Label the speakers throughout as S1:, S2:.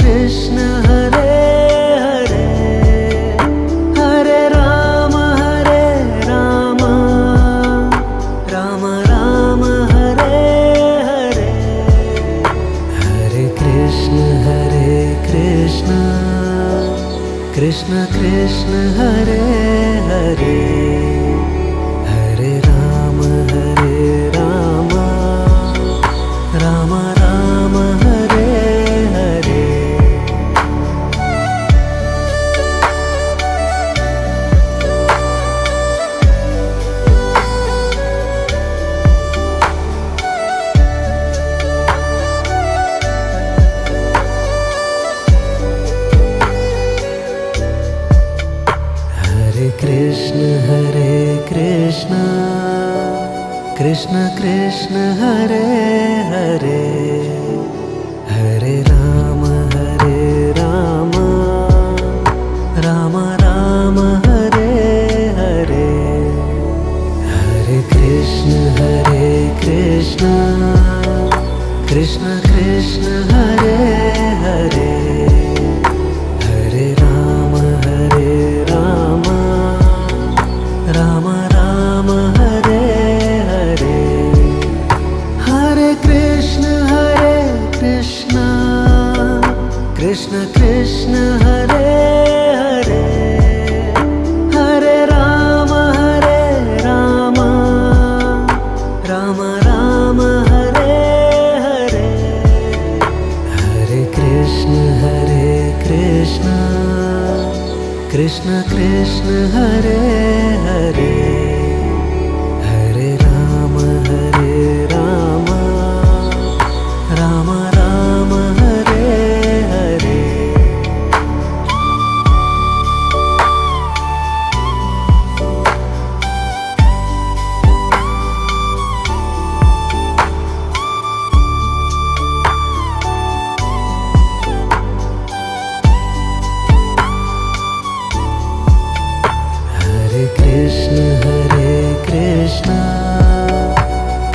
S1: Krishna Hare Hare Hare Ram Ram Ram Hare Hare Hare Krishna Krishna Krishna Hare Hare Hare Ram Ram Ram Hare Hare Hare Krishna Krishna Krishna Hare Hare Hare Ram Ram Ram Hare Hare Hare Krishna Krishna Krishna Hare Hare Hare Ram Ram Ram Hare Hare Hare Krishna Krishna Krishna Hare Hare Hare Ram Ram Ram Hare Hare Hare Krishna Krishna Krishna Hare Hare Hare Ram Ram Ram Hare Hare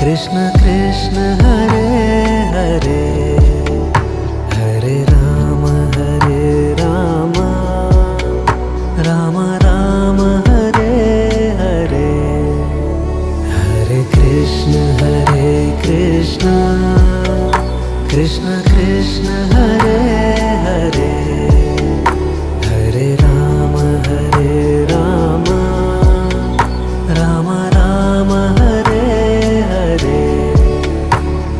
S1: Krishna Krishna Hare Hare Hare Ram Ram Ram Hare Hare Hare Krishna Krishna Krishna Hare Hare Hare Ram Ram Ram Hare Hare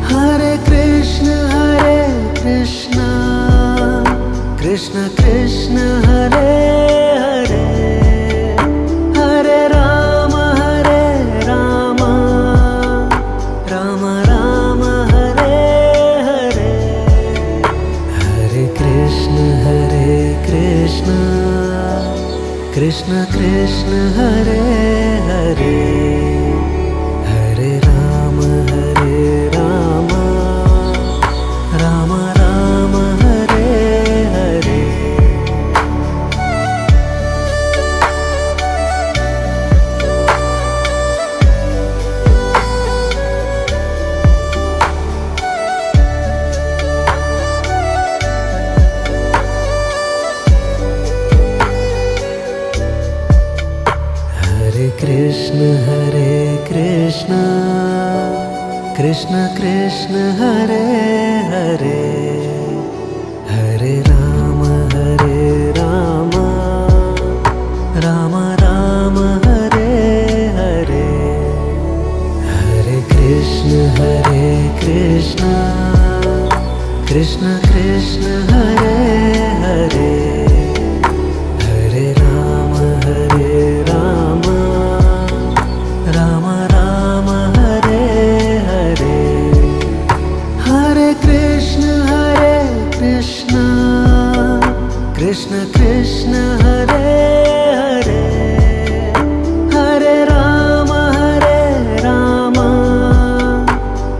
S1: Hare Krishna Krishna Krishna Hare Hare Hare Ram Ram Ram Hare Hare Hare Krishna Krishna Krishna Hare Hare Hare Ram Ram Ram Hare Hare Hare Krishna Krishna Krishna Hare Hare Hare Ram Ram Ram Hare Hare Hare Krishna Krishna Krishna Hare Hare Hare Ram Ram Ram Hare Hare Hare Krishna Krishna Krishna Hare Hare Hare Ram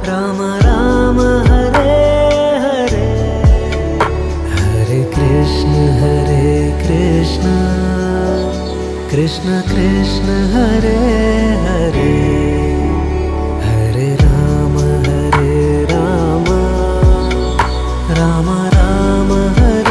S1: Ram Ram Hare Hare Hare Krishna Krishna Krishna Hare Hare Hare Ram Ram Ram Hare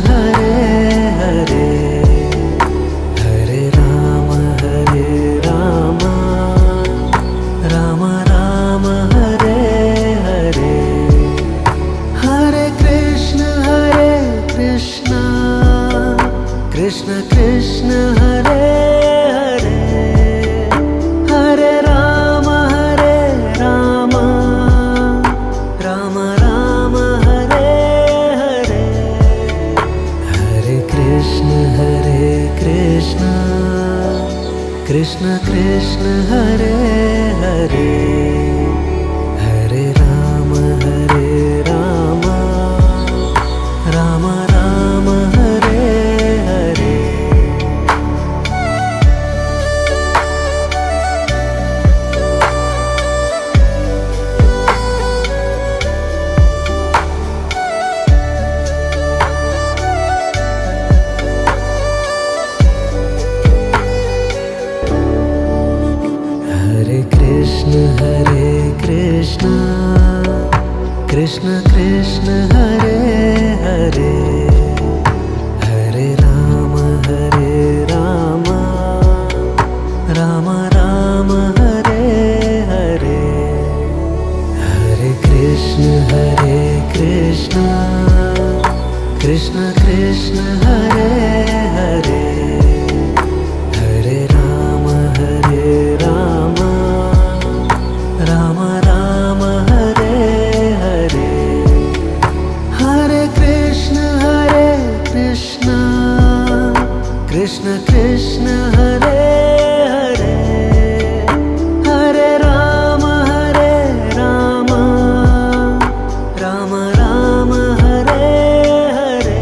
S1: Hare Hare Hare Ram Ram Ram Hare Hare Hare Krishna Krishna Krishna Hare Hare Hare Ram Ram Ram Hare Hare Hare Krishna Krishna Krishna Hare Hare Hare Ram Ram Ram Hare Hare Hare Krishna Krishna Krishna Hare Hare Hare Ram Ram Ram Hare Hare Hare Krishna Krishna Krishna Hare Hare Hare Ram Ram Ram Hare Hare Hare Krishna Krishna Krishna Hare Hare Hare Ram Ram Ram Hare Hare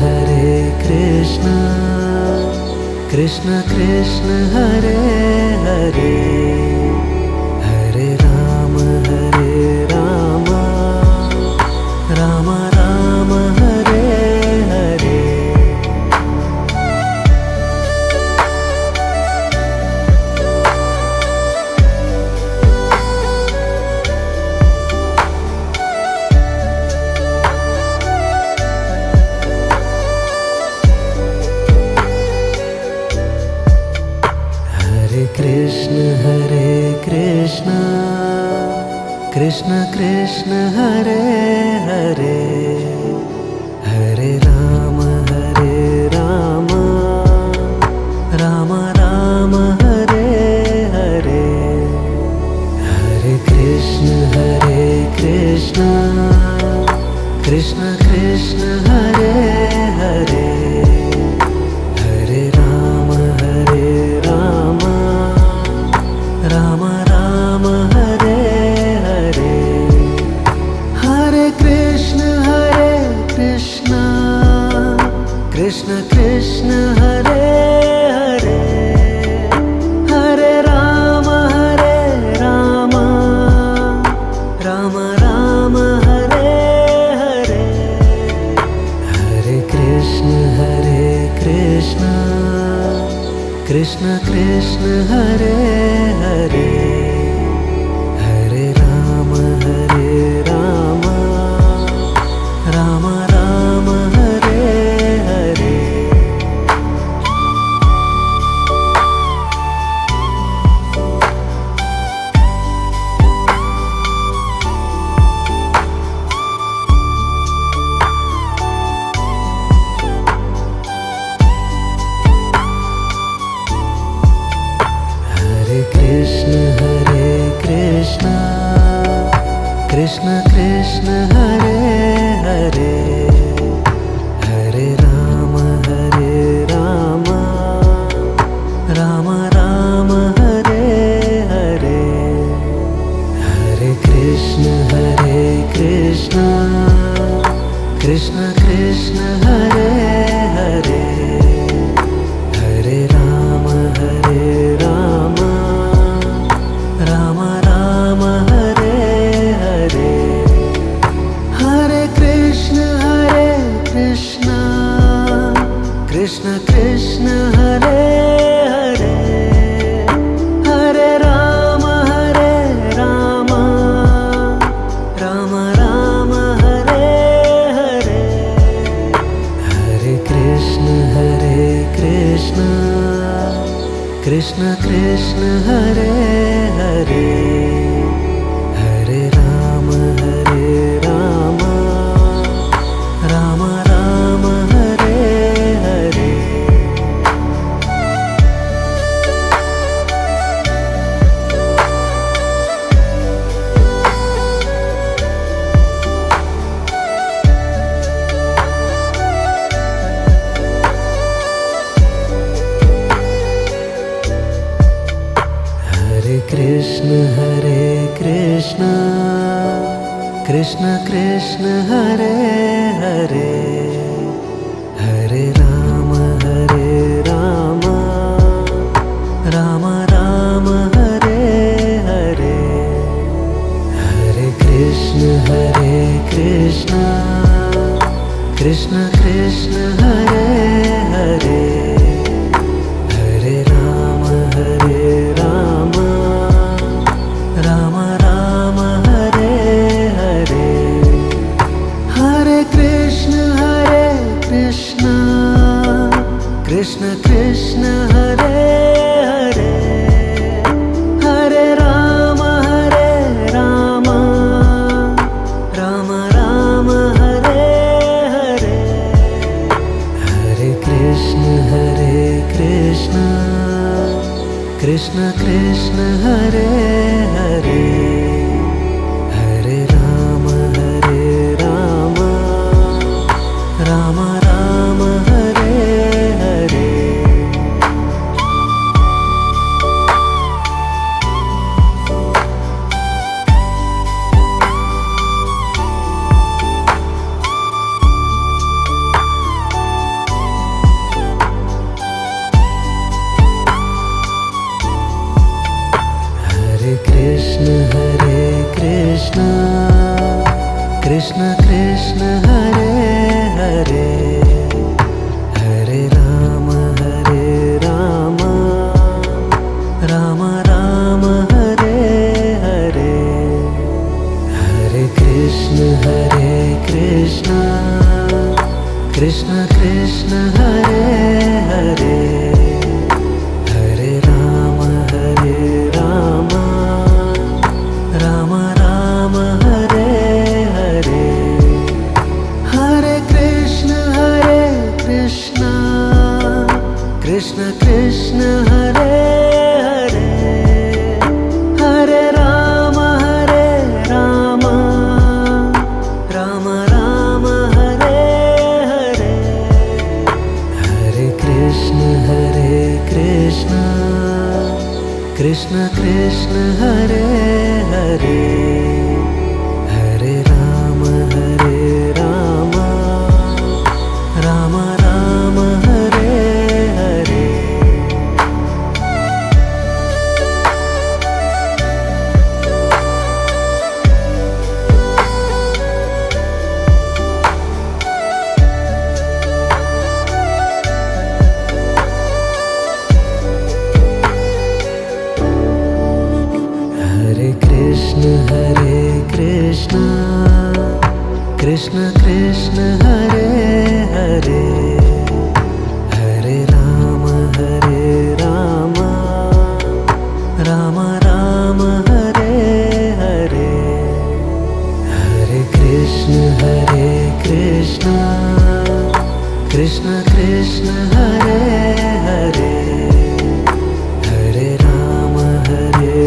S1: Hare Krishna Krishna Krishna Hare Hare Hare Ram Ram Ram Hare Hare Hare Krishna Krishna Krishna Hare Hare Hare Ram Ram Ram Hare Hare Hare Krishna Krishna Krishna Hare Hare Hare Ram Ram Ram Hare Hare Hare Krishna Krishna Krishna Hare Hare Hare Ram Ram Ram Hare Hare Hare Krishna Krishna Krishna Hare Hare Hare Ram Ram Ram Hare Hare Hare Krishna Krishna Krishna Hare Hare Hare Ram Ram Ram Hare Hare Hare Krishna Krishna Krishna Hare Hare Hare Ram Ram Ram Hare Hare Hare Krishna Krishna Krishna Hare Hare Hare Ram Ram Ram Hare Krishna Krishna Hare Hare Hare Ram Ram Ram Hare Hare Hare Krishna Krishna Krishna Hare Hare Hare Ram Ram Ram Hare Hare Hare Krishna Krishna Krishna Hare Hare Hare Ram Ram Ram Hare Hare Hare Krishna Krishna Krishna Hare Hare Hare Ram Ram Ram Hare Hare Hare Krishna Krishna Krishna Hare Hare Hare Ram Ram Ram Hare Hare Krishna Krishna Krishna Hare Hare Hare Ram Ram Ram Hare Hare Hare Krishna Krishna Krishna Hare Hare Hare Ram Ram Ram Hare Hare Hare Krishna Krishna Krishna Hare Hare Hare Ram Ram Ram Hare Hare Hare Krishna Krishna Krishna Hare Hare Hare Ram Ram Ram Hare Hare Krishna Krishna Hare Hare Hare Ram Ram Hare Hare Hare Krishna Krishna Krishna Hare Hare Hare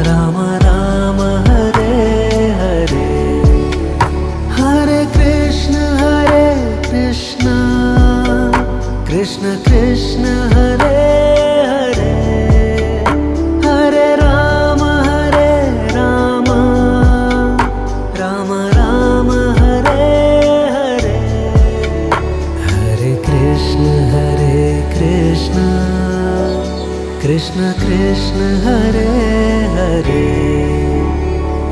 S1: Ram Ram Hare Hare Hare Krishna Krishna Krishna Hare Hare Hare Ram Ram Hare Hare Hare Krishna Krishna Krishna Hare Hare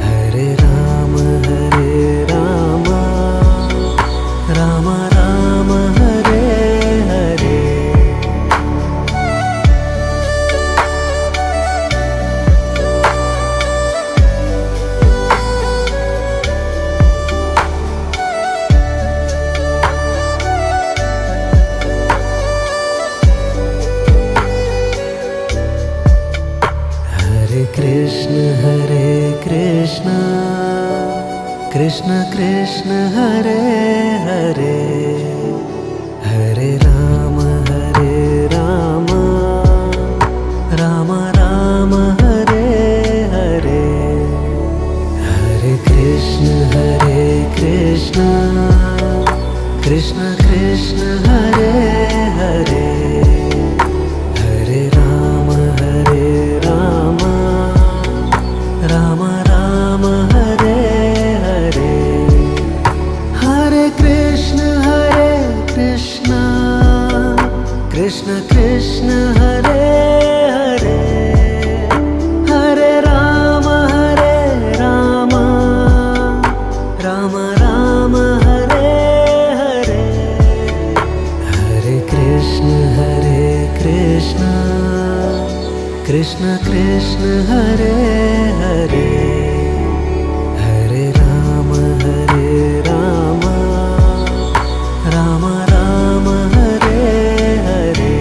S1: Hare Ram Ram Ram Hare Hare Krishna Hare Hare Hare Ram Ram Ram Hare Hare Hare Krishna Krishna Krishna Hare Hare Hare Ram Ram Ram Hare Hare Hare Krishna Krishna Krishna Hare Hare Hare Ram Ram Ram Hare Hare Hare Krishna Krishna Krishna Hare Hare Hare Ram Ram Ram Hare Hare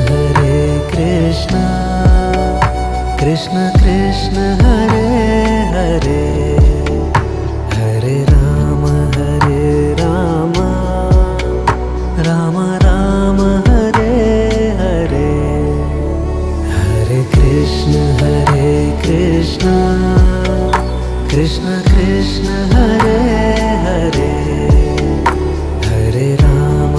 S1: Hare Krishna Krishna Krishna Hare Hare Hare Ram Ram Ram Hare Hare Hare Krishna Krishna Krishna Hare Hare Hare Ram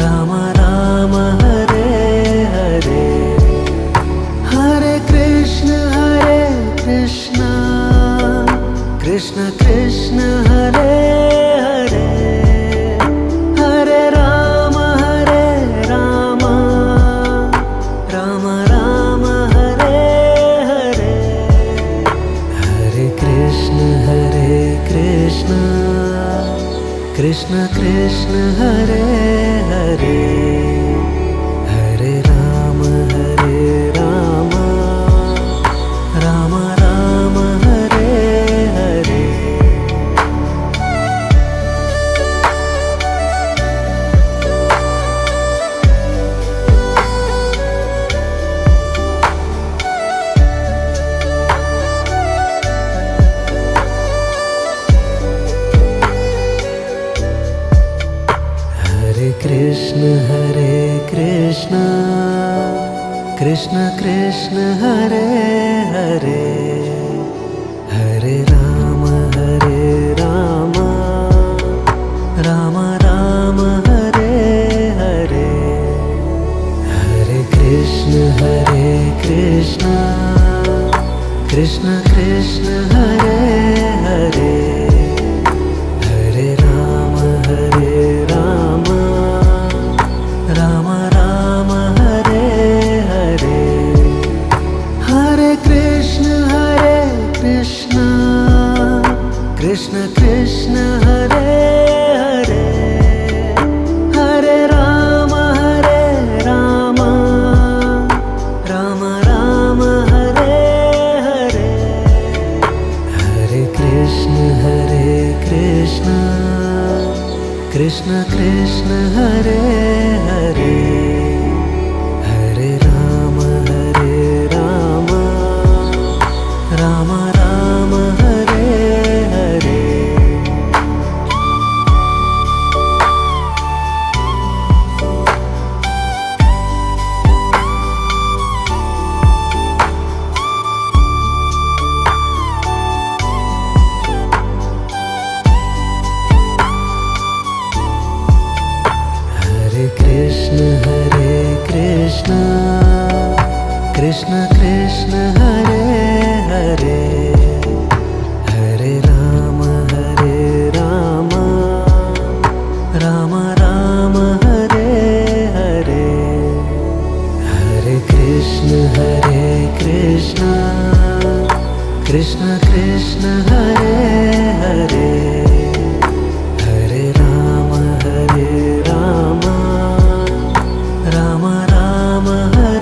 S1: Ram Ram Hare Hare Hare Krishna Krishna Krishna Hare Hare Hare Ram Ram Ram Hare Hare Hare Krishna Krishna Krishna Hare Hare Hare Ram Ram Ram Hare Hare Hare Krishna Krishna Krishna Hare Hare Hare Ram Ram Ram Hare Hare Hare Krishna Krishna Krishna Hare Hare Hare Ram Ram Ram Hare Hare Hare Krishna Krishna Krishna Hare Hare Hare Ram Ram Ram Hare Hare Hare Krishna Krishna Krishna Hare Hare Hare Ram Ram Ram Hare Hare Hare Krishna Krishna Krishna Hare Hare Hare Ram Ram Ram Hare Hare Hare Krishna Krishna Krishna Hare Hare Hare Ram Ram Ram Hare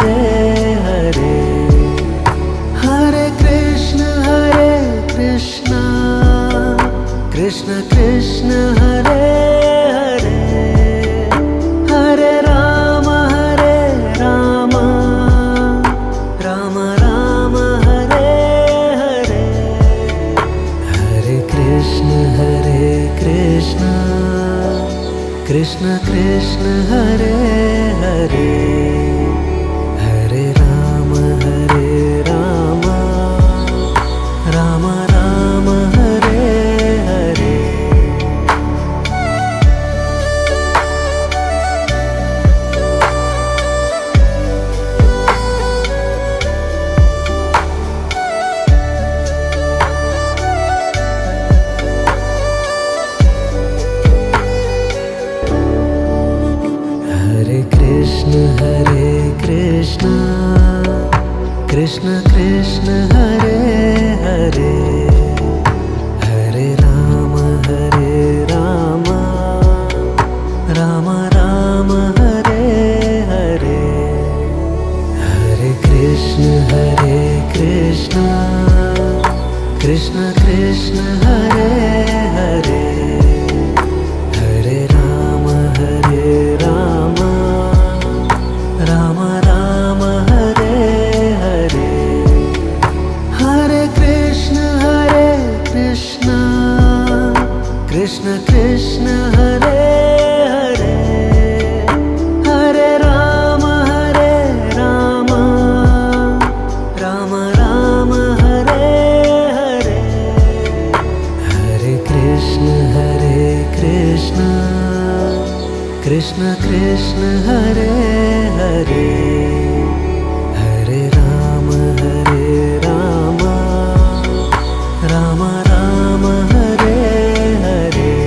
S1: Krishna Krishna Krishna Hare Hare Hare Rama Rama Rama Hare Hare Hare Krishna Krishna Krishna Hare Hare Hare Rama Rama Rama Hare Hare Hare Krishna Krishna Krishna Hare Hare Hare Rama Rama Rama Hare Hare Hare Krishna Krishna Krishna Hare Hare Hare Rama Rama Rama Hare Hare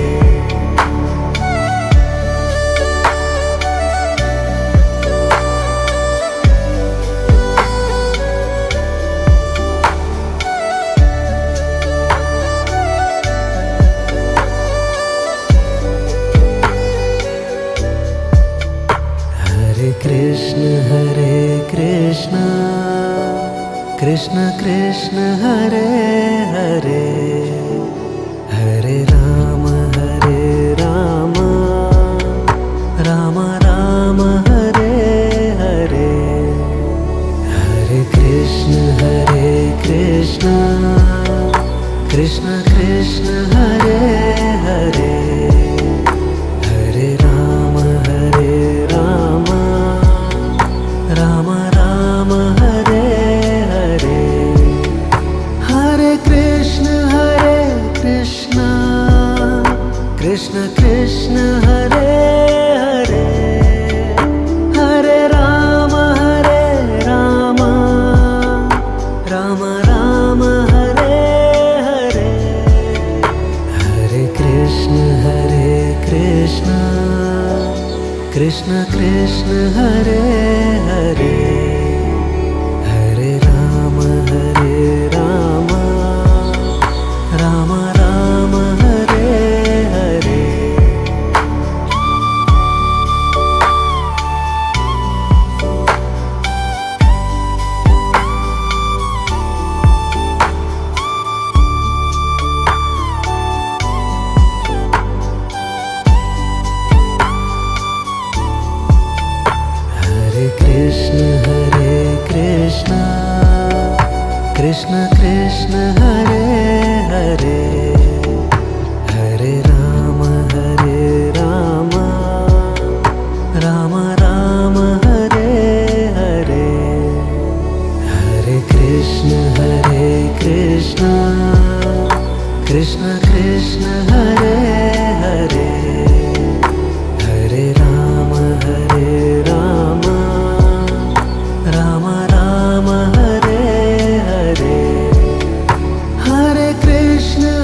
S1: Hare Krishna Krishna Krishna Hare Hare Hare Rama Rama Rama Hare Hare Hare Krishna Krishna Krishna Hare Hare Hare Rama Rama Rama Hare Hare Hare Krishna Krishna Krishna Hare Hare Hare Rama Rama Rama Hare Hare Hare Krishna Krishna Krishna Hare Hare Hare Rama Rama Rama Hare Hare Hare Krishna Krishna Krishna Hare Hare Hare Rama Rama Rama Hare Hare Hare Krishna Krishna Krishna Hare Hare Hare Rama Rama Rama Hare Hare Hare Krishna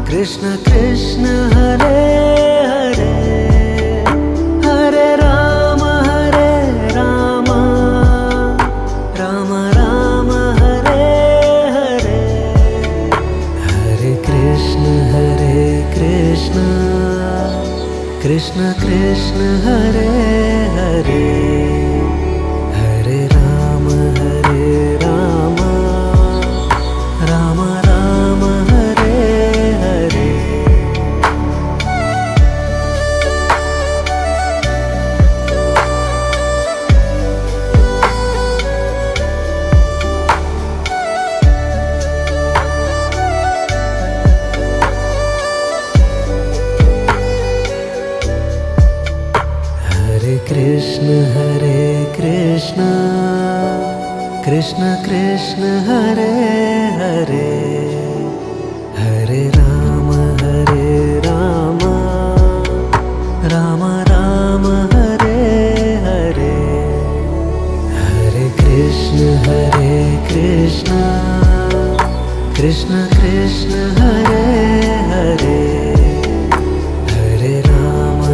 S1: Krishna Krishna Hare Hare Hare Rama Rama Rama Hare Hare Hare Krishna Krishna Krishna Hare Hare Hare Rama Rama Rama Hare Hare Hare Krishna Krishna Krishna Hare Hare Hare Rama Rama Rama Hare Hare Hare Krishna Krishna Krishna Hare Hare Hare Rama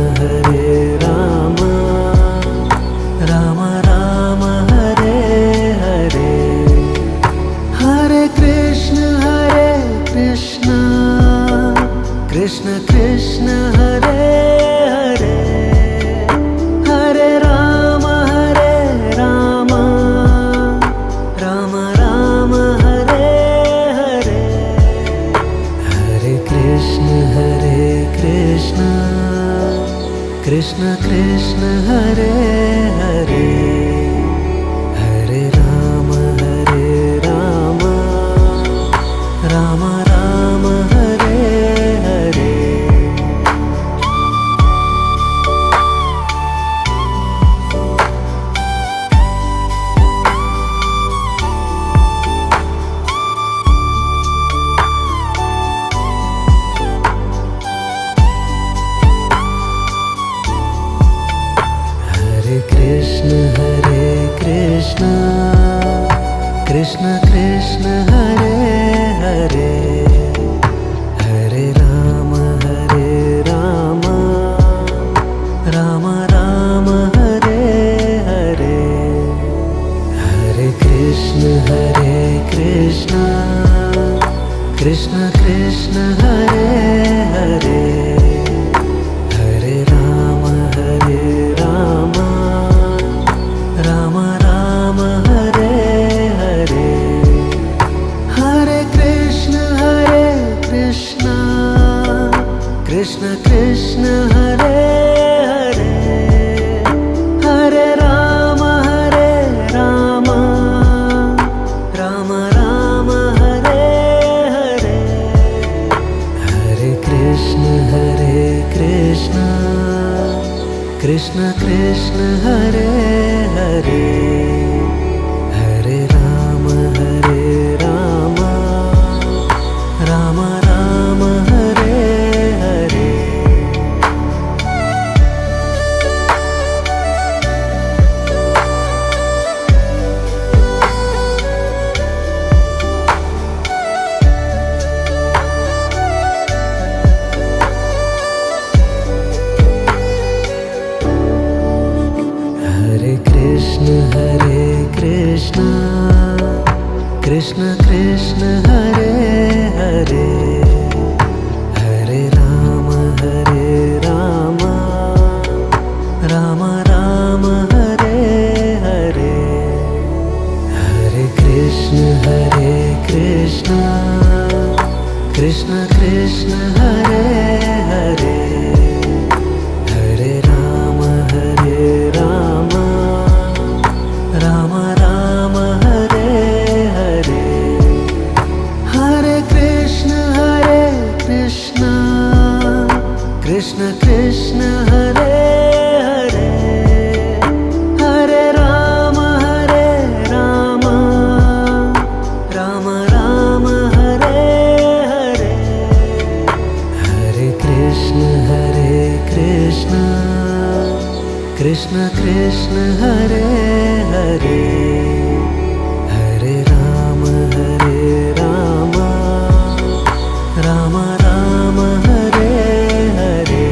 S1: Krishna Hare Krishna Krishna Krishna Hare Hare Hare Ram Ram Ram Hare Hare Hare Krishna Krishna Krishna Hare Hare Hare Ram Ram Ram Hare Hare Hare Krishna Krishna Krishna Hare Hare Hare Ram Ram Ram Hare Hare Hare Krishna Krishna Krishna Hare Hare Hare Ram Ram Hare Hare Hare Krishna Krishna Krishna Hare Hare Hare Ram Ram Hare Hare Hare Krishna Krishna Krishna Hare Hare Hare Ram Ram Hare Hare Hare Krishna Krishna Krishna Hare Hare Hare Ram Ram Hare Hare Hare Krishna Krishna Krishna Hare Hare Hare Ram Ram Hare Hare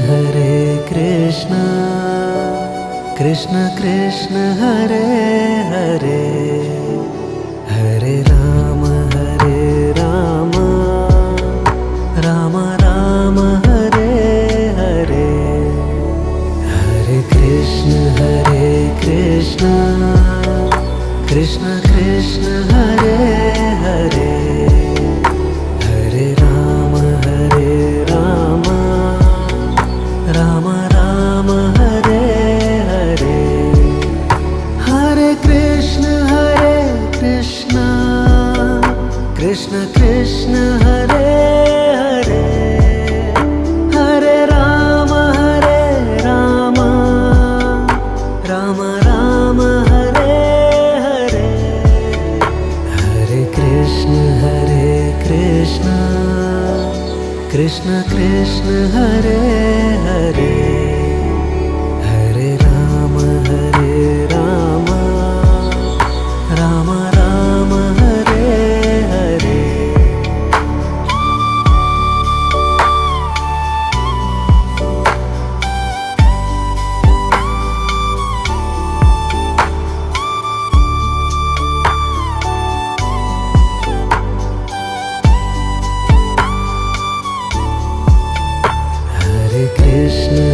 S1: Hare Krishna Krishna Krishna Hare Hare Hare Ram Ram Hare Hare Hare Krishna Krishna Krishna Hare Hare Hare Ram Ram Hare Hare Hare Krishna Krishna Krishna Hare Hare Hare Ram Ram Hare Hare Hare Krishna Krishna Krishna Hare Hare Hare Ram Ram Hare Hare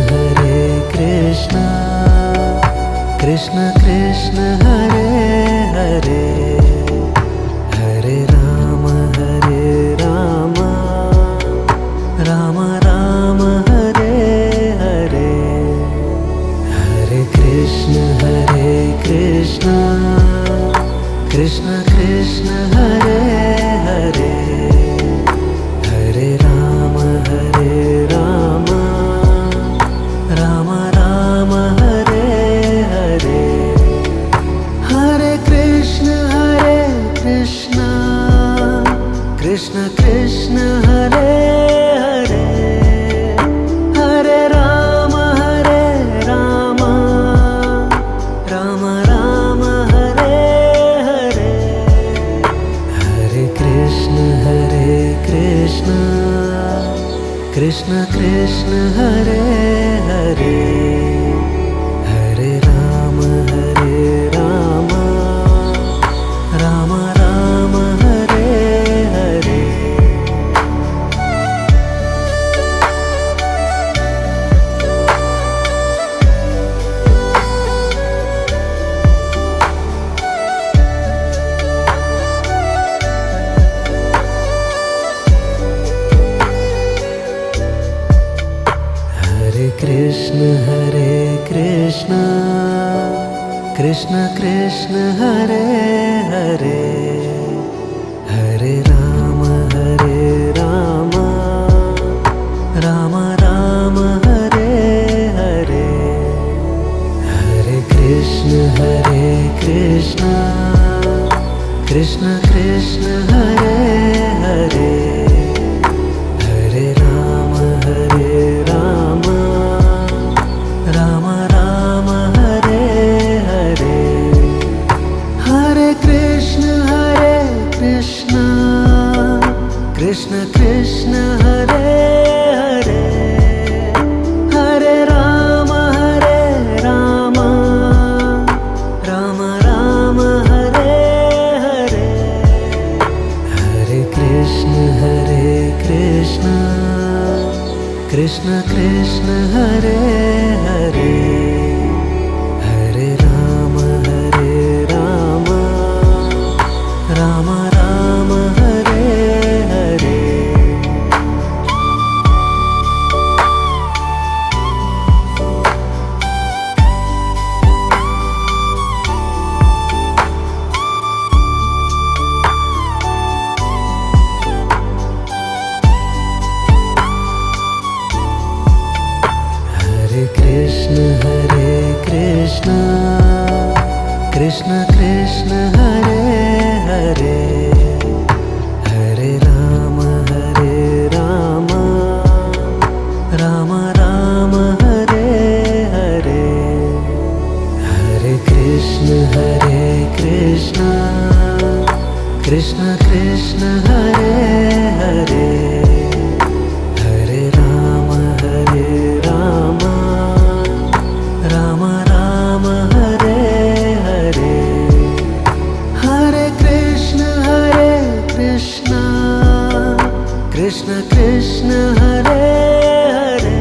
S1: Hare Krishna Krishna Krishna Hare Hare Hare Ram Ram Hare Hare Hare Krishna Krishna Krishna Hare Hare Hare Ram Krishna Krishna Hare Hare, Hare Rama Hare Rama, Rama Rama Hare Hare. Hare Krishna Hare Krishna, Krishna Krishna Hare Hare, Hare Rama Hare Rama, Rama Rama Hare Hare. Hare Krishna Hare Krishna, Krishna Krishna Hare Hare, Hare Rama Hare Rama, Rama Rama Hare Hare. Hare Krishna Krishna, Krishna Krishna Hare Hare, Hare Rama Rama, Rama Rama Hare Hare. Hare Krishna Krishna, Krishna Krishna Hare Hare, Hare Rama Rama, Rama Rama Hare Hare. Hare Krishna Krishna, Krishna Krishna Hare Hare, Hare Rama Rama, Rama Rama Hare Hare. Hare Krishna Krishna, Krishna Krishna Hare Hare, Hare Rama Rama, Rama Rama Hare Hare. Hare Krishna Krishna, Krishna Krishna Hare Hare,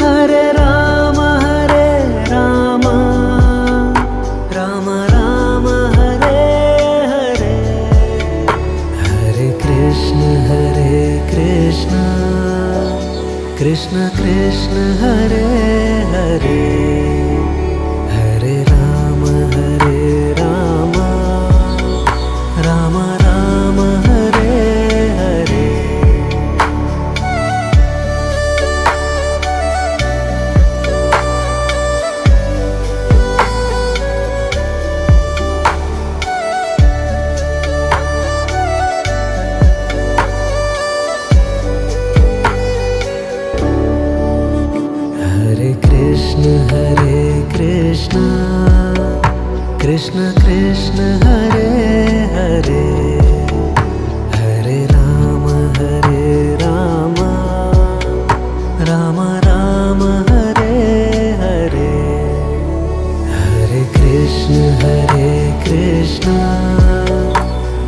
S1: Hare Rama Rama, Rama Rama Hare Hare. Hare Krishna Krishna, Krishna Krishna Hare Hare, Hare Rama Rama, Rama Rama Hare Hare. Hare Krishna Krishna, Krishna Krishna Hare Hare, Hare Rama Rama, Rama Rama Hare Hare. Hare Krishna Krishna,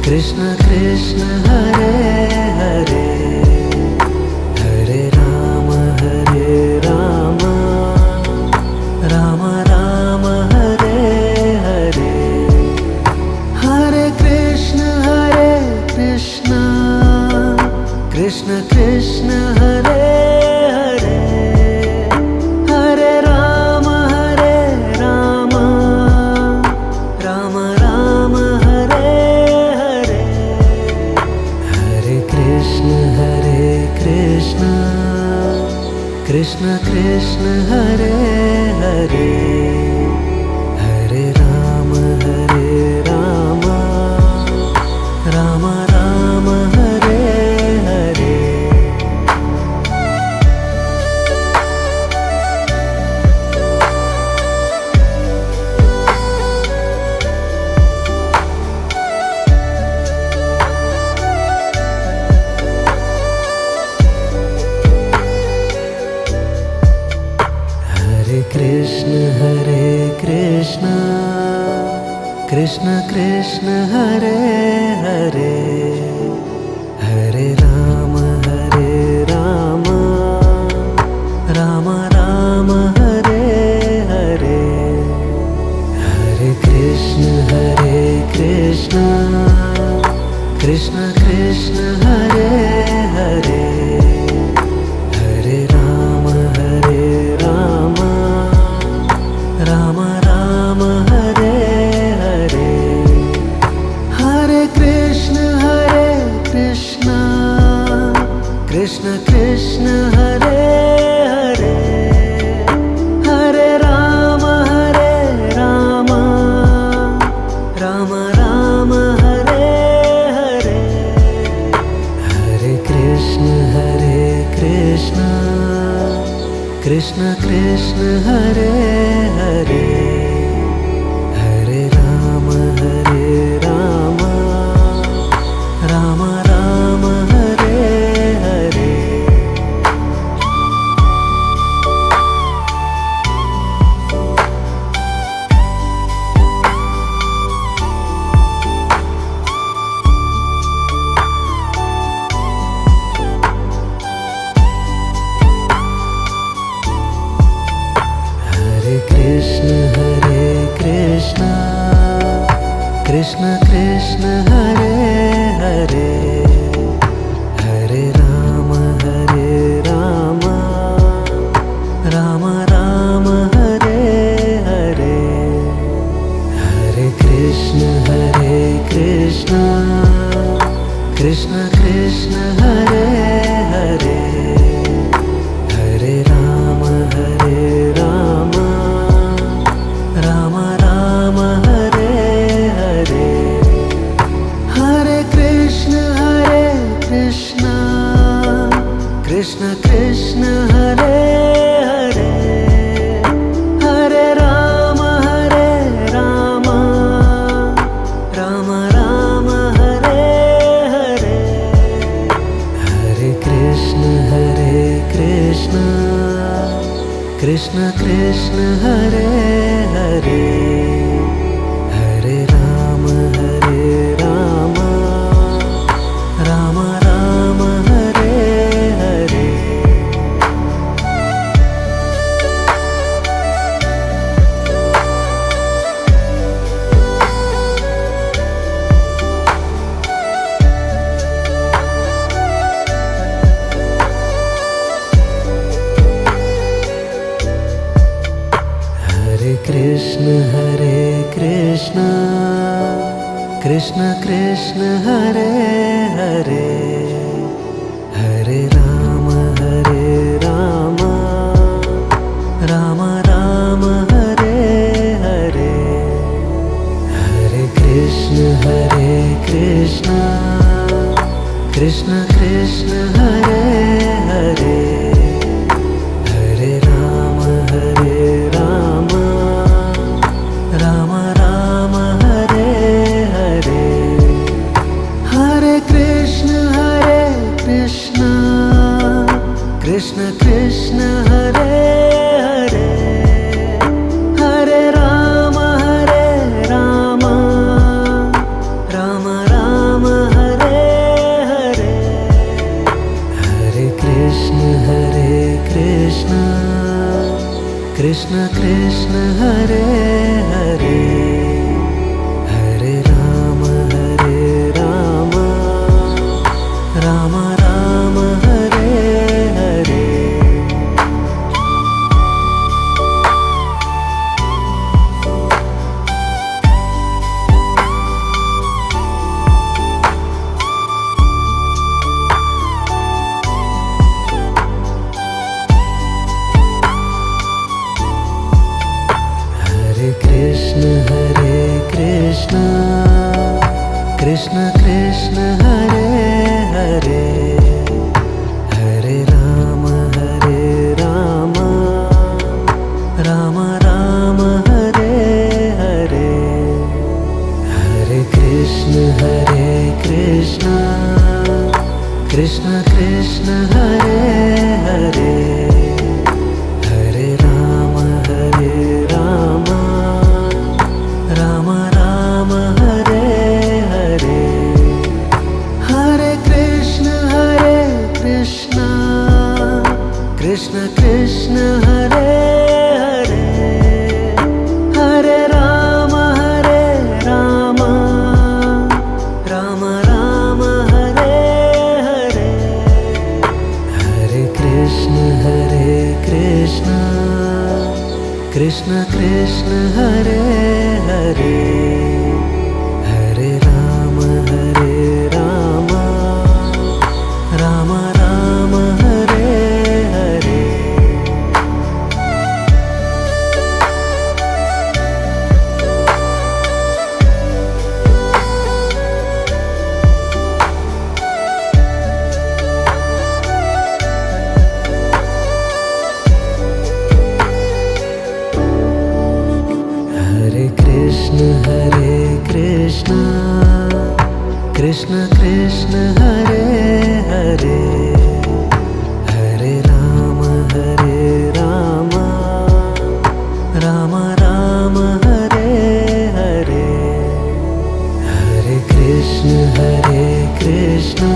S1: Krishna Krishna Hare Hare, Hare Rama Rama, Rama Rama Hare Hare. Hare Krishna Krishna, Krishna Krishna Hare Hare, Hare Rama Rama, Rama Rama Hare Hare. Hare Krishna Krishna, Krishna Krishna Hare Hare, Hare Rama Rama, Rama Rama Hare Hare. Krishna Krishna Hare Hare, Hare Ram Ram Ram Hare Hare, Hare Krishna Krishna Krishna Hare Hare, Hare Ram Ram Ram Hare Hare, Hare Krishna Krishna Krishna Hare Hare, Hare Ram Ram Ram Hare Hare, Hare Krishna Krishna Krishna Hare Hare, Hare Ram Ram Ram Hare Hare. Hare Krishna Krishna Krishna Hare Hare, Hare Ram Ram Ram Hare Hare, Hare Krishna Krishna Krishna Hare Hare, Hare Ram Ram Hare Hare, Hare Krishna Krishna Krishna Hare Hare, Hare Ram Ram Ram Hare Hare, Hare Krishna Krishna Krishna Hare Hare, Hare Ram Ram Ram Hare Hare. Hare Krishna Krishna Krishna Hare Hare, Hare Ram Ram Ram Hare Hare, Hare Krishna Krishna Krishna Hare Hare, Hare Ram Ram Ram Hare Hare, Hare Krishna Krishna Krishna Hare Hare, Hare Ram Ram Ram Hare Hare, Hare Krishna Krishna Krishna Hare Hare, Hare Ram Ram Ram Hare Hare. Hare Krishna Krishna Krishna Hare Hare Hare Rama Rama Rama Hare Hare Hare Krishna Krishna Krishna Hare Hare Hare Rama Rama Rama Hare Hare Hare Krishna Krishna Krishna Hare Hare Hare Rama Rama Rama Hare Hare Hare Krishna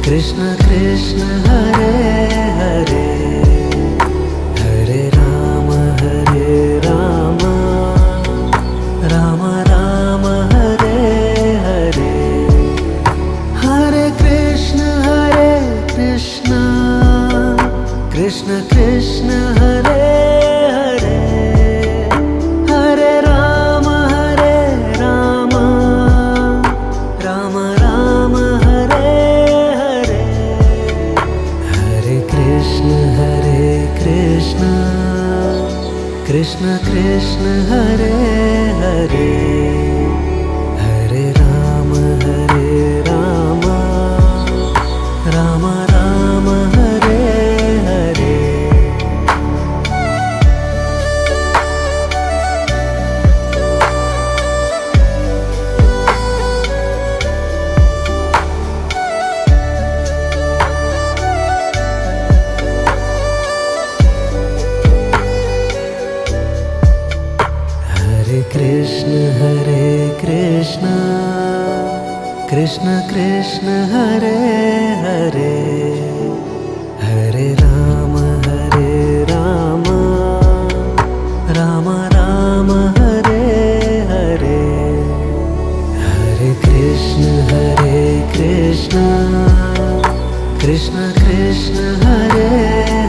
S1: Krishna Krishna Hare Hare Hare Rama Rama Rama Hare Hare Hare Krishna Krishna Krishna Hare Hare Hare Rama Rama Rama Hare Hare Hare Krishna Krishna Krishna Hare Hare Hare Rama Rama Rama Hare Hare Hare Krishna Krishna Krishna Hare Hare Hare Rama Rama Rama Hare Hare Hare Krishna Krishna Krishna Hare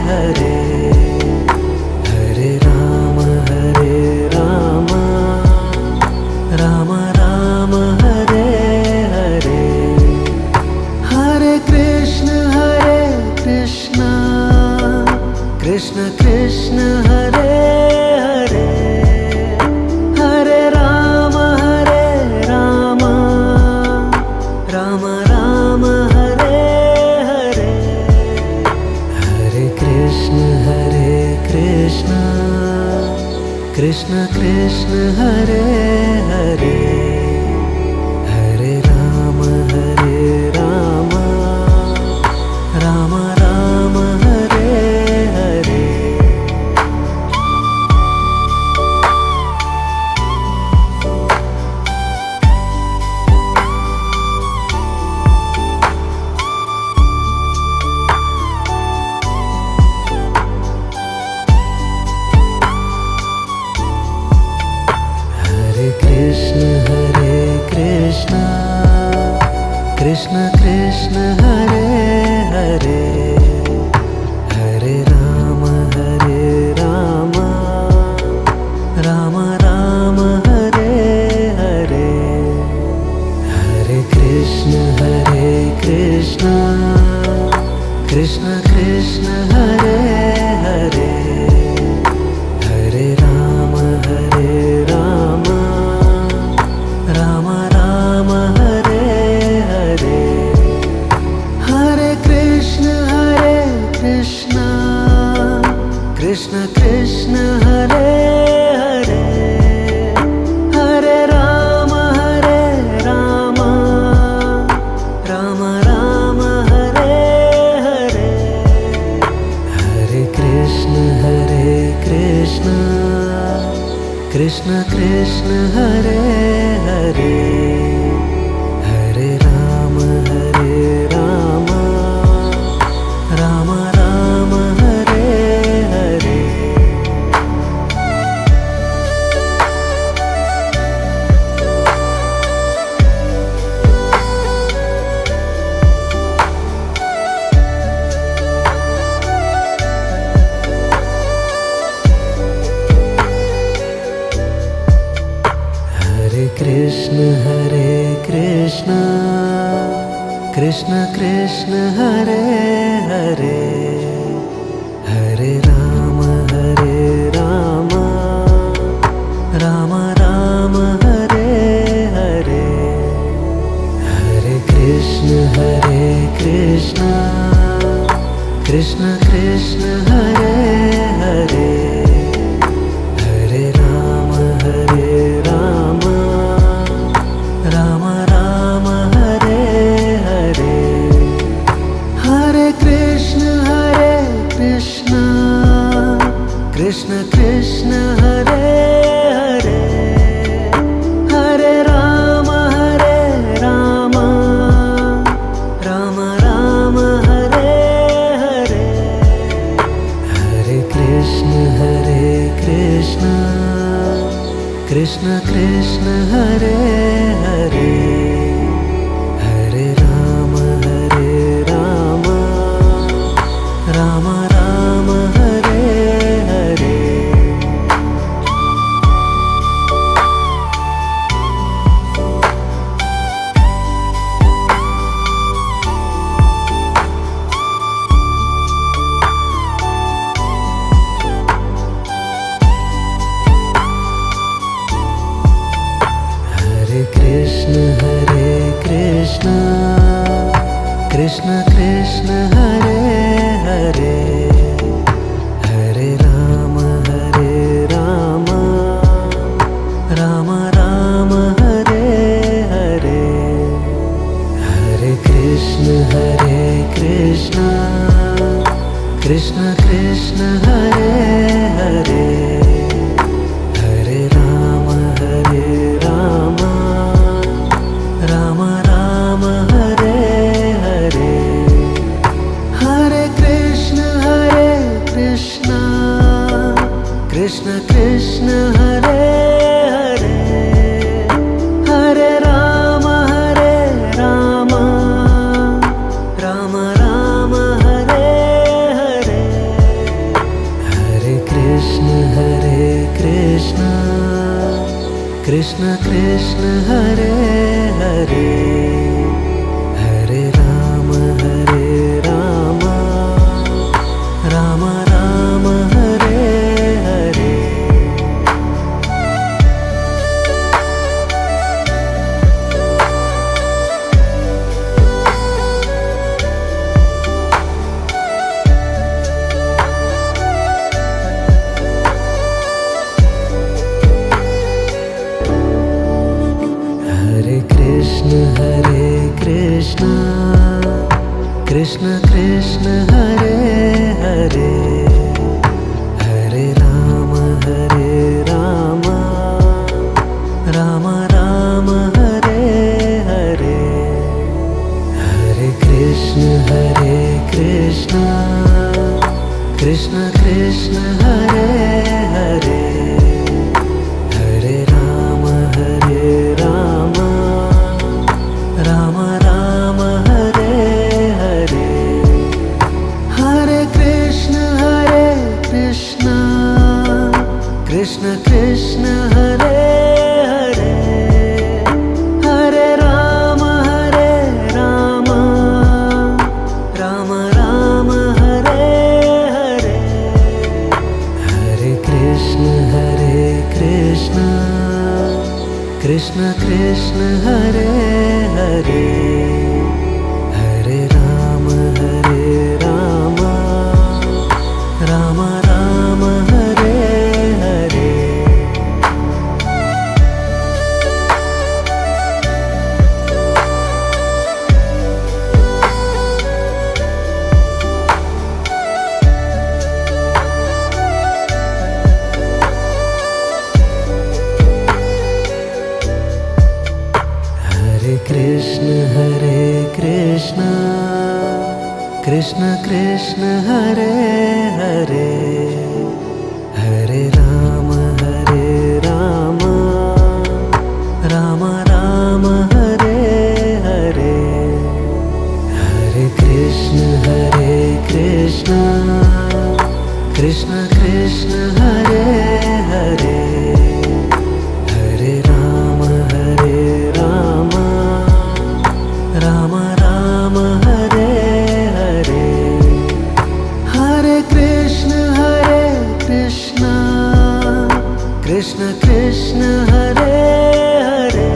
S1: Hare Hare Rama Rama Rama Hare Hare Hare Krishna Krishna Krishna Hare Hare Hare Rama Rama Rama Hare Hare Hare Krishna Krishna Krishna Hare Hare Hare Rama Rama Rama Hare Hare Hare Krishna Krishna Krishna Hare Hare Hare Rama Rama Rama Hare Hare Hare Krishna Krishna Krishna Hare Hare Hare Rama Rama Rama Hare Hare Hare Krishna Krishna Krishna Hare Hare Hare Rama Rama Rama Hare Hare Hare Krishna Krishna Krishna Hare Hare Hare Rama Rama Rama Krishna Krishna Hare Hare Hare Ram Ram Ram Hare Hare Hare Krishna Krishna Krishna Hare Hare Hare Ram Ram Ram Hare Hare Hare Krishna Krishna Krishna Hare Hare Hare Ram Ram Ram Hare Hare Hare Krishna Krishna Krishna Hare Hare Hare Ram Ram Ram Hare Hare Hare Krishna Krishna Krishna Hare Hare Hare Ram Ram Ram Hare Hare Hare Krishna Krishna Krishna Hare Hare Hare Ram Ram Ram Hare Hare Hare Krishna Krishna Krishna Hare Hare Hare Ram Ram Ram Hare Hare Hare Krishna Krishna Krishna Hare Hare Hare Ram Ram Ram Hare Hare Hare Krishna Krishna Krishna Hare Hare Hare Ram Ram Ram Hare Hare Hare Krishna Krishna Krishna Hare Hare Hare Ram Ram Ram Hare Hare Hare Krishna Krishna Krishna Hare Hare Hare Ram Ram Ram Hare Hare Hare Krishna Krishna Krishna Hare Hare Hare Ram Ram Ram Hare Hare Hare Krishna Krishna Krishna Hare Hare Hare Ram Ram Ram Hare Hare Hare Krishna Krishna Krishna Hare Hare Hare Ram Ram Ram Krishna Krishna Hare Hare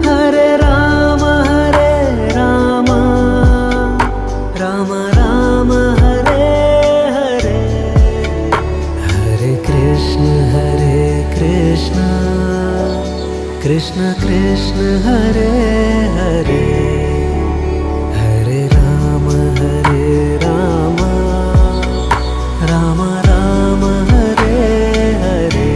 S1: Hare Rama Rama Rama Hare Hare Hare Krishna Krishna Krishna Hare Hare Hare Rama Rama Rama Hare Hare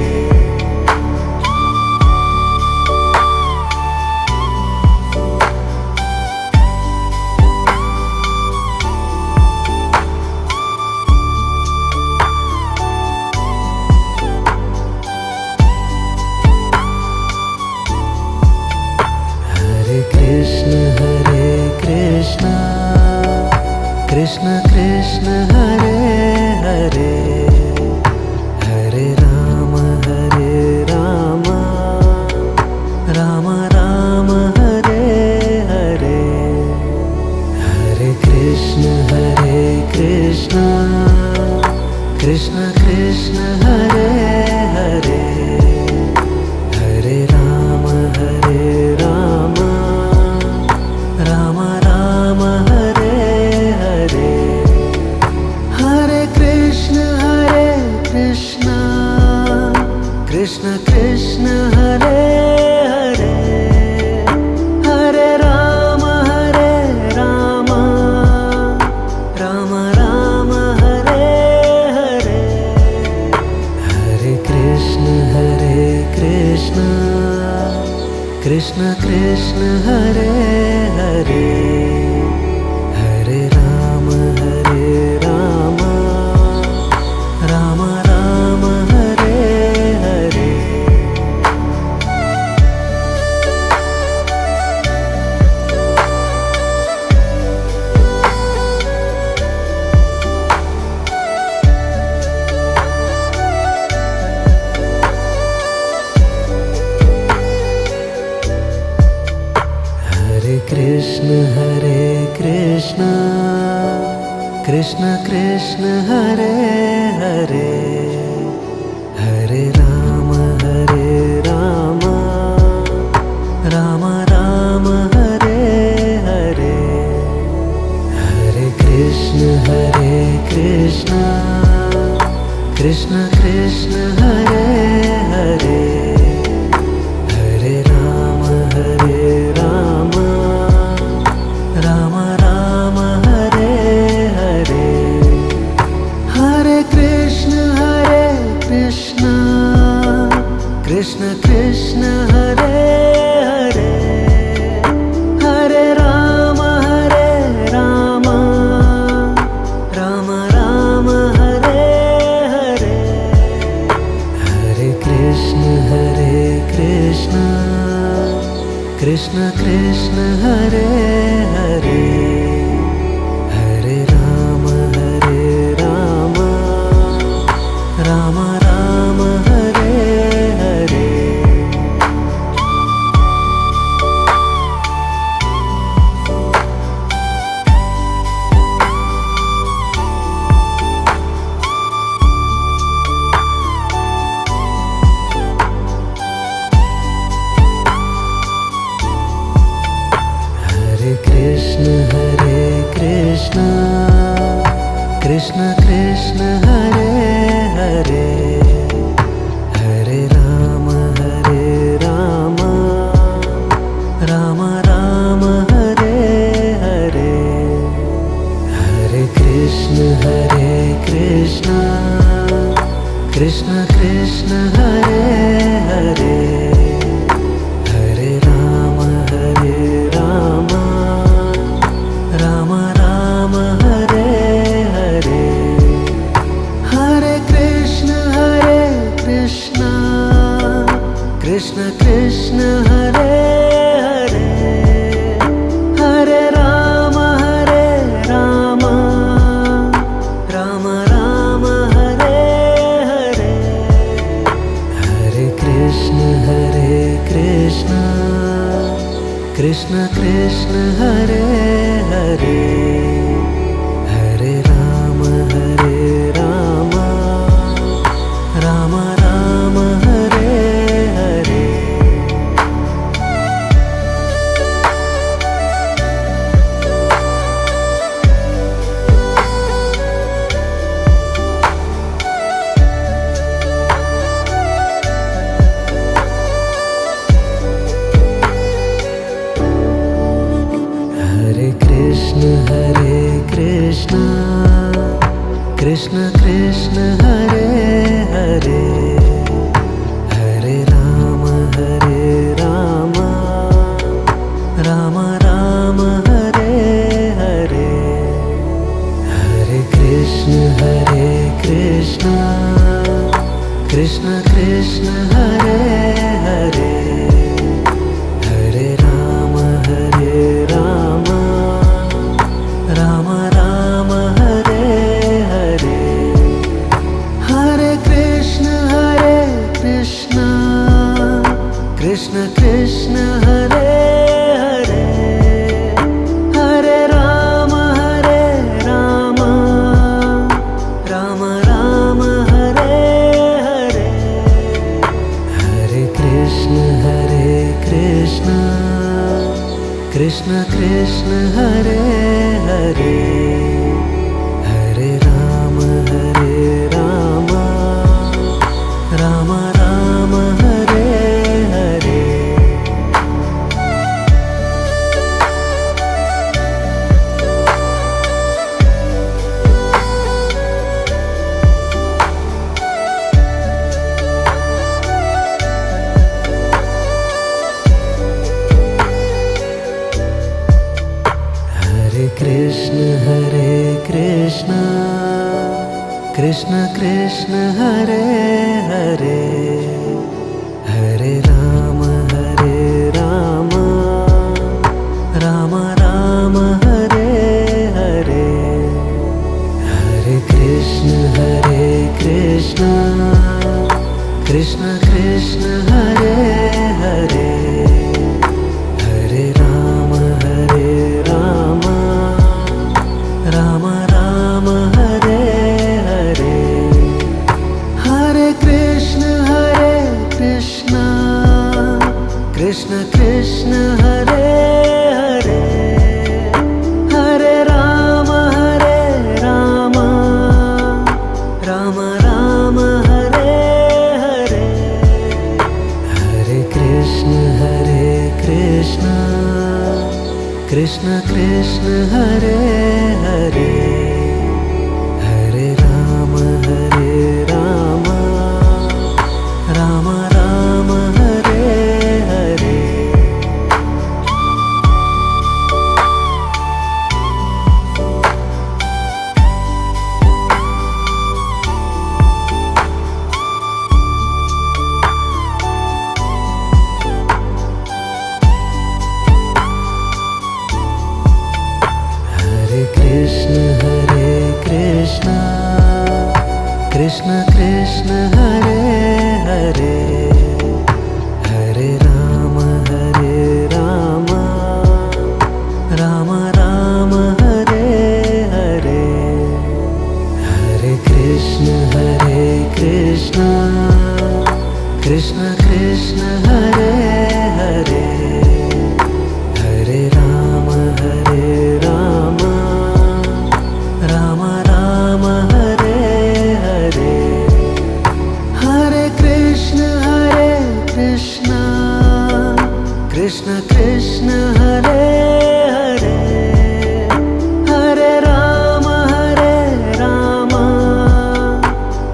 S1: Hare Krishna Krishna Krishna Hare Hare Hare Rama Rama Rama Hare Hare Hare Krishna Krishna Krishna Hare Hare Hare Rama Rama Rama Hare Hare Hare Krishna Krishna Krishna Hare Hare Hare Rama Rama Rama Hare Hare Hare Krishna Krishna Krishna Hare Hare Hare Rama Rama Rama Hare Hare Hare Krishna Krishna Krishna Hare Hare Hare Rama Rama Rama Hare Hare Hare Krishna Krishna Krishna Hare Hare Hare Rama Rama Rama Hare Hare Hare Krishna Krishna Krishna Hare Hare Hare Rama Rama Rama Hare Hare Hare Krishna Krishna Krishna Hare Hare Hare Rama Rama Rama Hare Hare Hare Krishna Krishna Krishna Hare Hare Hare Rama Rama Rama Hare Hare Hare Krishna Krishna Krishna Hare Hare Hare Rama Rama Rama Hare Hare Hare Krishna Krishna Krishna Hare Hare Hare Rama Rama Rama Rama Hare Hare Krishna Krishna Hare Hare Hare Ram Ram Ram Hare Hare Hare Krishna Krishna Krishna Hare Hare Hare Ram Ram Ram Hare Hare Hare Krishna Krishna Krishna Hare Hare Hare Ram Ram Ram Hare Hare Hare Krishna Krishna Krishna Hare Hare Hare Ram Ram Ram Hare Hare Hare Krishna Krishna Krishna Hare Hare Hare Ram Ram Ram Hare Hare Hare Krishna Krishna Krishna Hare Hare Hare Ram Ram Ram Hare Hare Hare Krishna Krishna Krishna Hare Hare Hare Ram Ram Ram Hare Hare Hare Krishna Krishna Krishna Hare Hare Hare Ram Ram Ram Hare Hare Hare Krishna Krishna Krishna Hare Hare Hare Ram Ram Ram Hare Hare Hare Krishna Krishna Krishna Hare Hare Hare Ram Ram Ram Hare Hare Hare Krishna Krishna Krishna Hare Hare Hare Ram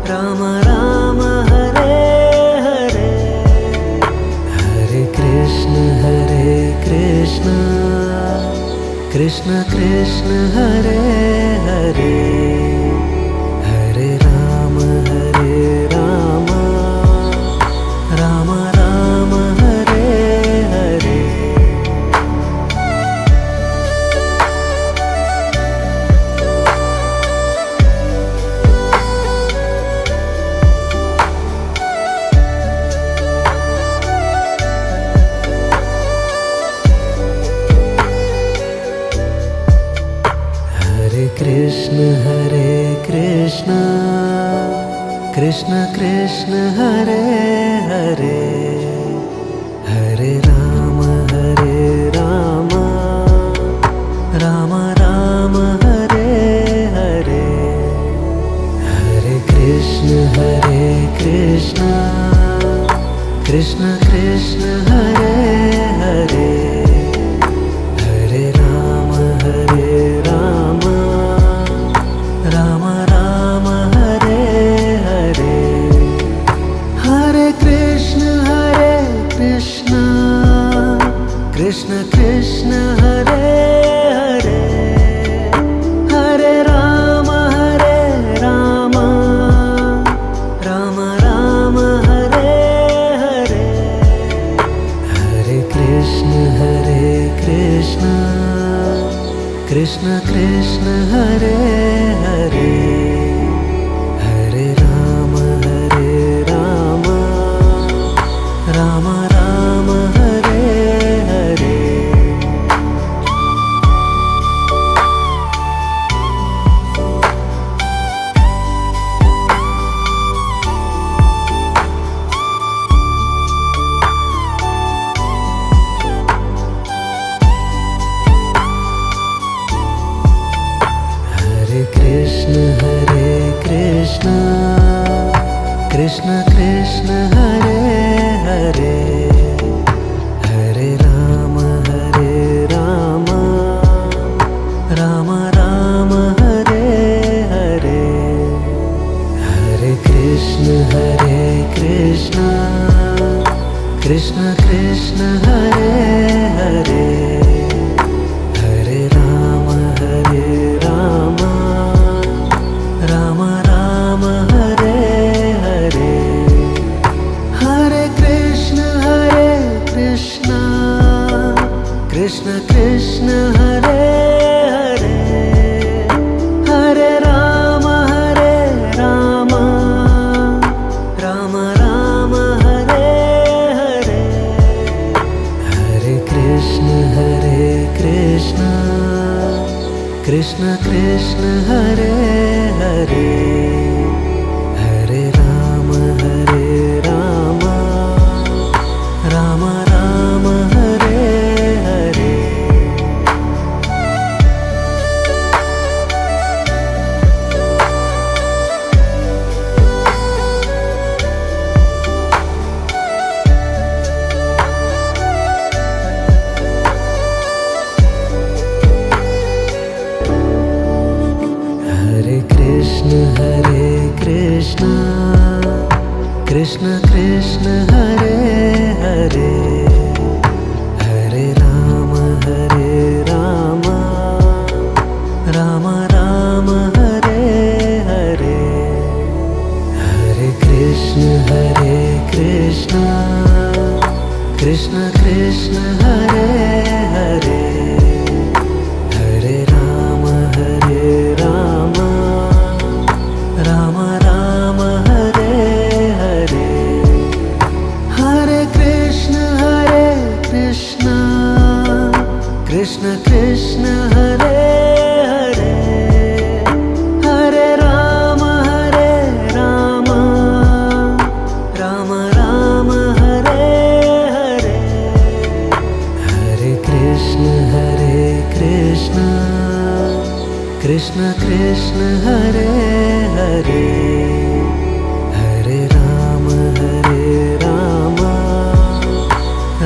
S1: Ram Ram Hare Hare Hare Krishna Krishna Krishna Hare Hare Hare Ram Ram Ram Hare Hare Hare Krishna Krishna Krishna Hare Hare Hare Ram Ram Ram Hare Hare Hare Krishna Krishna Krishna Hare Hare Hare Ram Ram Ram Hare Krishna Krishna Krishna Hare Hare Hare Ram Ram Ram Hare Hare Hare Krishna Krishna Krishna Hare Hare Hare Ram Ram Ram Hare Hare Hare Krishna Krishna Krishna Hare Hare Hare Ram Ram Ram Hare Hare Hare Krishna Krishna Krishna Hare Hare Hare Ram Ram Ram Hare Hare Hare Krishna Krishna Krishna Hare Hare Hare Ram Ram Ram Hare Hare Hare Krishna Krishna Krishna Hare Hare Hare Ram Ram Ram Hare Hare Hare Krishna Krishna Krishna Hare Hare Hare Ram Ram Ram Hare Hare Hare Krishna Krishna Krishna Hare Hare Hare Ram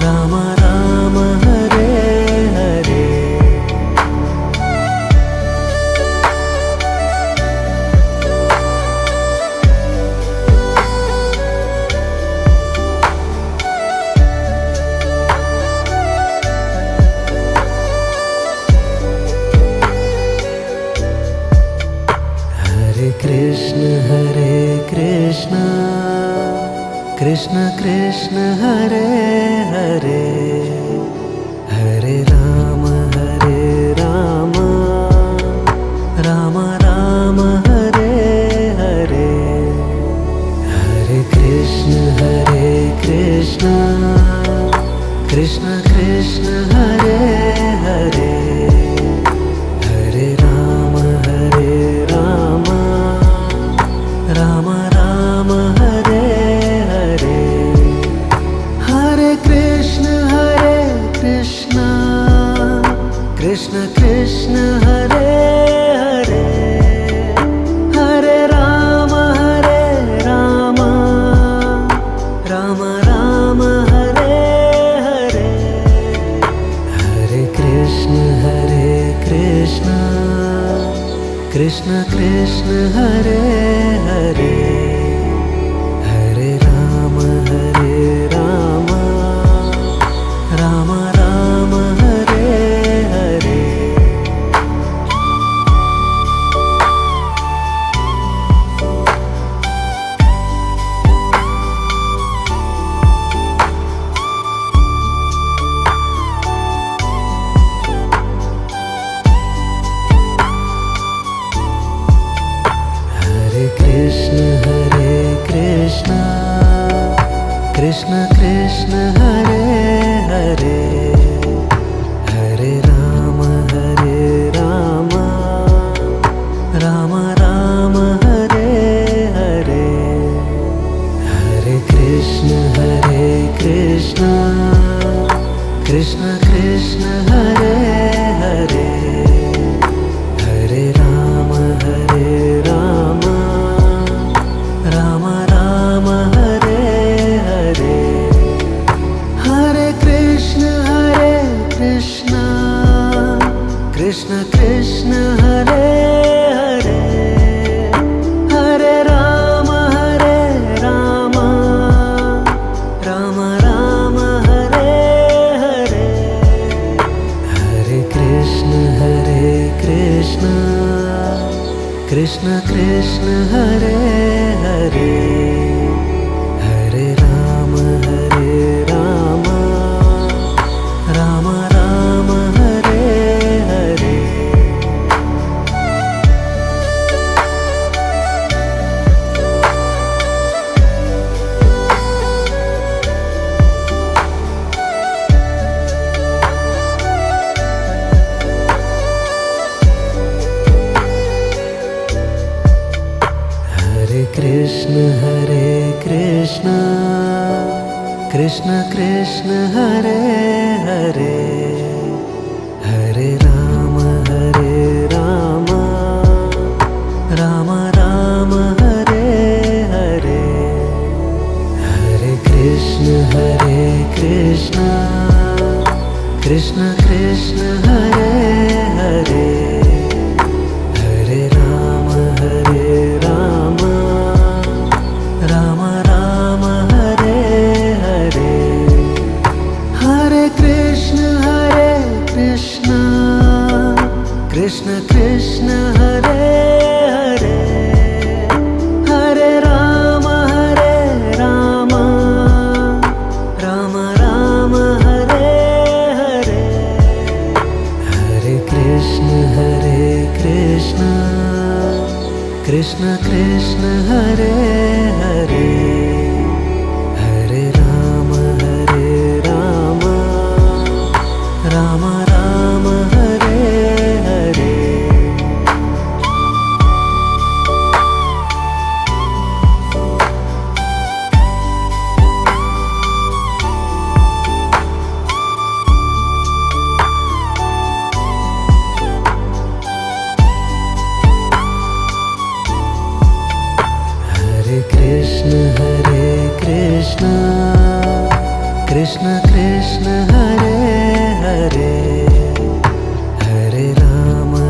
S1: Ram Ram Hare Hare Hare Krishna Krishna Krishna Hare Hare Hare Ram Ram Ram Hare Hare Hare Krishna Krishna Krishna Hare Hare Hare Ram Ram Ram Hare Hare Hare Krishna Krishna Krishna Hare Hare Hare Ram Ram Ram Hare Hare Hare Krishna Krishna Krishna Hare Hare Hare Ram Ram Ram Hare Hare Hare Krishna Krishna Krishna Hare Hare Hare Ram Ram Ram Hare Hare Hare Krishna Krishna Krishna Hare Hare Hare Ram Krishna Krishna Hare Hare Hare Rama Hare Rama Rama Rama Hare Hare Hare Krishna Krishna Krishna Hare Hare Hare Rama Rama Rama Hare Hare Hare Krishna Krishna Krishna Hare Hare Hare Rama Rama Rama Hare Hare Hare Krishna Krishna Krishna Hare Hare Hare Rama Rama Rama Hare Hare Hare Krishna Krishna Krishna Hare Hare Hare Rama Rama Rama Hare Hare Hare Krishna Krishna Krishna Hare Hare Hare Rama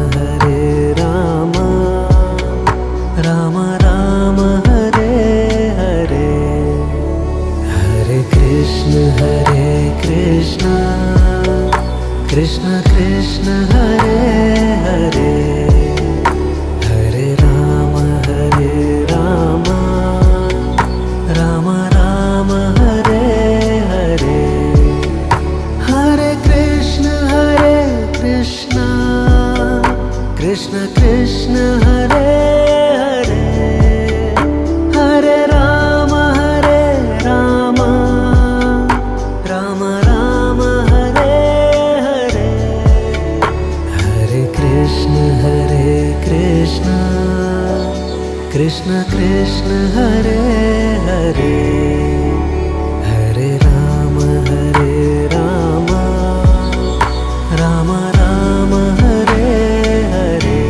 S1: Rama Rama Hare Hare Hare Krishna Krishna Krishna Hare Hare Hare Rama Rama Rama Hare Hare Hare Krishna Krishna Krishna Hare Hare Hare Rama Rama Rama Hare Hare Hare Krishna Krishna Krishna Hare Hare Hare Rama Rama Rama Hare Hare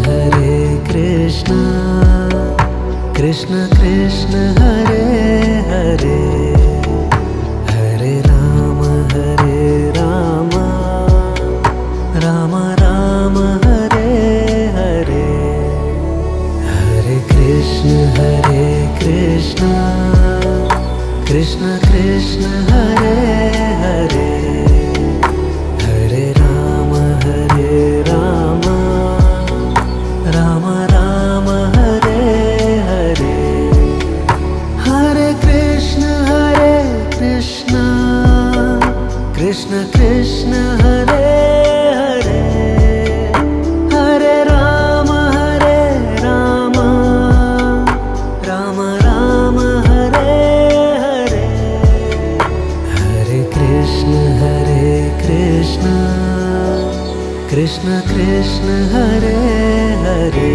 S1: Hare Krishna Krishna Krishna Hare Hare Hare Rama Rama Rama Hare Hare Hare Krishna Krishna Krishna Hare Hare Hare Rama Rama Rama Hare Hare Hare Krishna Krishna Krishna Hare Hare Hare Rama Rama Rama Hare Hare Hare Krishna Krishna Krishna Hare Hare